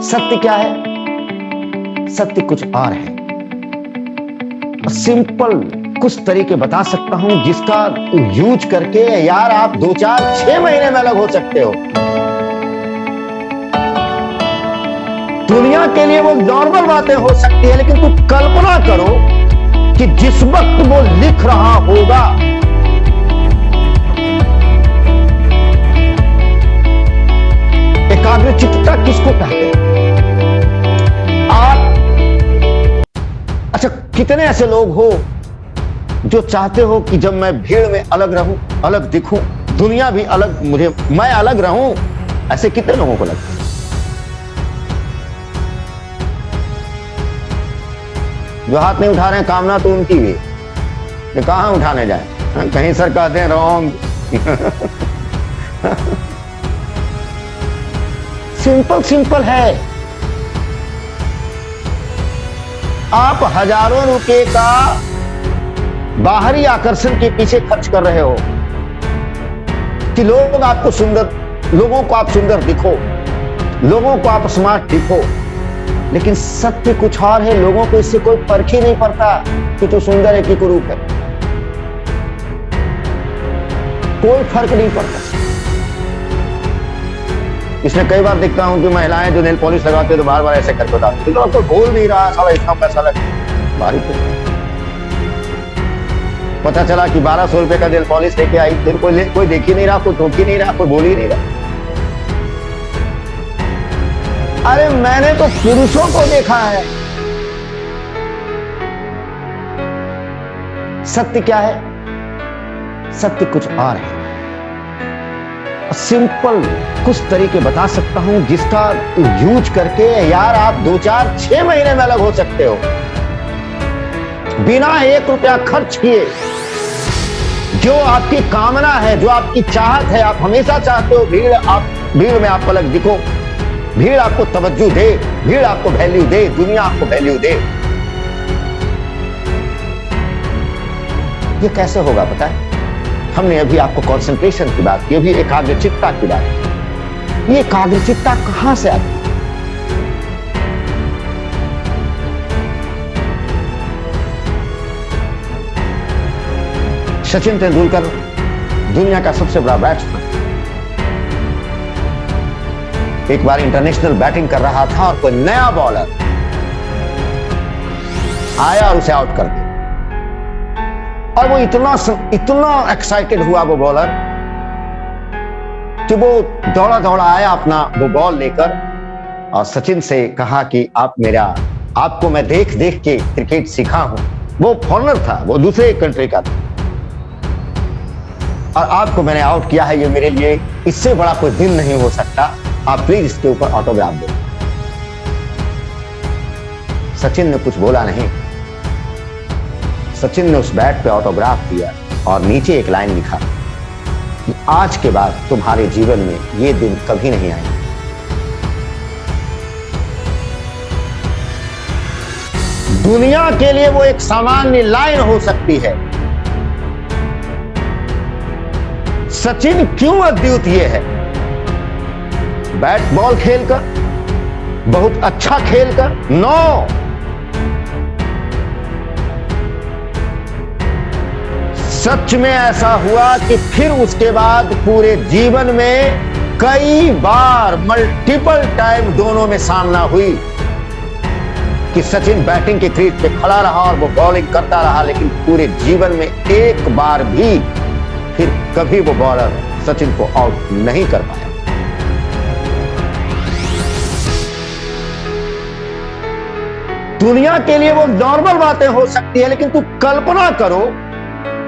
सत्य क्या है? सत्य कुछ और है। सिंपल कुछ तरीके बता सकता हूं जिसका यूज करके यार आप 2-4-6 महीने में अलग हो सकते हो। दुनिया के लिए वो नॉर्मल बातें हो सकती है, लेकिन तू कल्पना करो कि जिस वक्त वो लिख रहा होगा, एकाग्रचित्तता किसको कहते हैं? आप अच्छा, कितने ऐसे लोग हो जो चाहते हो कि जब मैं भीड़ में अलग रहूं, अलग दिखूं, दुनिया भी अलग, मैं अलग रहूं? ऐसे कितने लोगों को लगता है? जो हाथ नहीं उठा रहे हैं, कामना तो उनकी भी, ये कहां उठाने जाए, कहीं सर कहते हैं रॉन्ग। सिंपल है। आप हजारों रुपए का बाहरी आकर्षण के पीछे खर्च कर रहे हो कि लोग आपको सुंदर, लोगों को आप सुंदर दिखो, लोगों को आप स्मार्ट दिखो, लेकिन सत्य कुछ और है। लोगों को इससे कोई फर्क ही नहीं पड़ता कि तू सुंदर है कि कुरूप है, कोई फर्क नहीं पड़ता। इसमें कई बार देखता हूं कि महिलाएं जो नेल पॉलिश लगाते हैं तो बार बार ऐसे करके बताती, तो आपको बोल नहीं रहा, साला इतना पैसा लगा, भारी पता चला कि 1200 रुपए का नेल पॉलिश लेके आई, फिर कोई देख ही नहीं रहा, कोई टोक ही नहीं रहा, कोई बोल ही नहीं रहा। अरे मैंने तो पुरुषों को देखा है। सत्य क्या है? सत्य कुछ और है। सिंपल कुछ तरीके बता सकता हूं जिसका यूज करके यार आप 2-4-6 महीने में अलग हो सकते हो, बिना 1 रुपया खर्च किए। जो आपकी कामना है, जो आपकी चाहत है, आप हमेशा चाहते हो भीड़ में आप अलग दिखो, भीड़ आपको तवज्जो दे, भीड़ आपको वैल्यू दे, दुनिया आपको वैल्यू दे। ये कैसे होगा पता है? हमने अभी आपको कंसंट्रेशन की बात की, अभी एकाग्रचित्तता की बात की। ये एकाग्रचित्तता कहां से आती है? सचिन तेंदुलकर दुनिया का सबसे बड़ा बैट्समैन, एक बार इंटरनेशनल बैटिंग कर रहा था और कोई नया बॉलर आया और उसे आउट कर दिया। और वो इतना एक्साइटेड हुआ वो बॉलर कि वो दौड़ा आया अपना वो बॉल लेकर और सचिन से कहा कि आपको मैं देख के क्रिकेट सीखा हूं। वो फॉरेनर था, वो दूसरे कंट्री का था, और आपको मैंने आउट किया है। ये मेरे लिए इससे बड़ा कोई दिन नहीं हो सकता, आप प्लीज इसके ऊपर ऑटोग्राफ दो। सचिन ने कुछ बोला नहीं। सचिन ने उस बैट पे ऑटोग्राफ दिया और नीचे एक लाइन लिखा कि आज के बाद तुम्हारे जीवन में ये दिन कभी नहीं आएंगे। दुनिया के लिए वो एक सामान्य लाइन हो सकती है। सचिन क्यों अद्वितीय है? बैट बॉल खेलकर, बहुत अच्छा खेलकर? नो, सच में ऐसा हुआ कि फिर उसके बाद पूरे जीवन में कई बार, मल्टीपल टाइम दोनों में सामना हुई कि सचिन बैटिंग के क्रीज पे खड़ा रहा और वो बॉलिंग करता रहा, लेकिन पूरे जीवन में एक बार भी फिर कभी वो बॉलर सचिन को आउट नहीं कर पाया। दुनिया के लिए वो नॉर्मल बातें हो सकती है, लेकिन तू कल्पना करो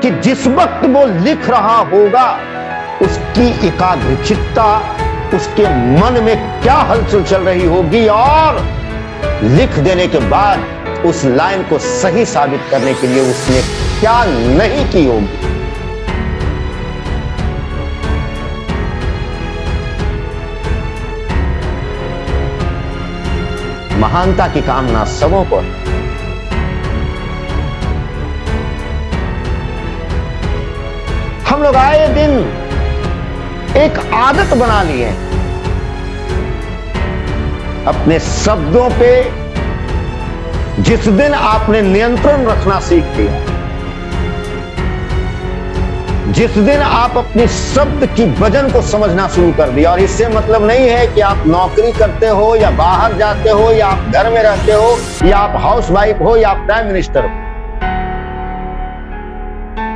कि जिस वक्त वो लिख रहा होगा, उसकी एकाग्रचित्तता, उसके मन में क्या हलचल चल रही होगी, और लिख देने के बाद उस लाइन को सही साबित करने के लिए उसने क्या नहीं की होगी। महानता की कामना सबों को, हम लोग आए दिन एक आदत बना लिए अपने शब्दों पे जिस दिन आपने नियंत्रण रखना सीख लिया, जिस दिन आप अपनी शब्द की वजन को समझना शुरू कर दिया, और इससे मतलब नहीं है कि आप नौकरी करते हो या बाहर जाते हो या आप घर में रहते हो या आप हाउस वाइफ हो या आप प्राइम मिनिस्टर हो,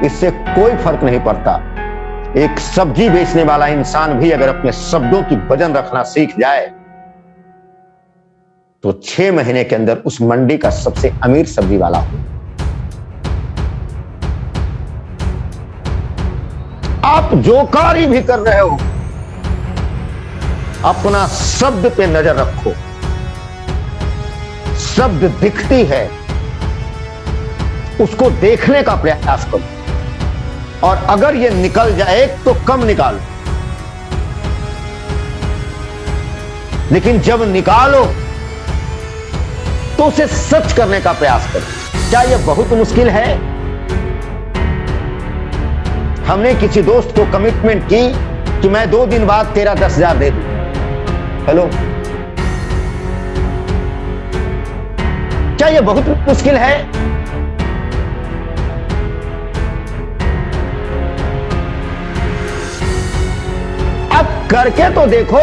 इससे कोई फर्क नहीं पड़ता। एक सब्जी बेचने वाला इंसान भी अगर अपने शब्दों की वजन रखना सीख जाए तो 6 महीने के अंदर उस मंडी का सबसे अमीर सब्जी वाला हो। आप जो कार्य भी कर रहे हो, अपना शब्द पे नजर रखो। शब्द दिखती है, उसको देखने का प्रयास करो, और अगर ये निकल जाए तो कम निकालो, लेकिन जब निकालो तो उसे सच करने का प्रयास करो। क्या यह बहुत मुश्किल है? हमने किसी दोस्त को कमिटमेंट की कि मैं 2 दिन बाद तेरा 10,000 दे दूं। हेलो, क्या यह बहुत मुश्किल है? अब करके तो देखो।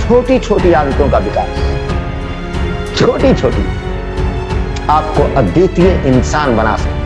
छोटी छोटी आदतों का विकास, छोटी छोटी, आपको अद्वितीय इंसान बना सकती है।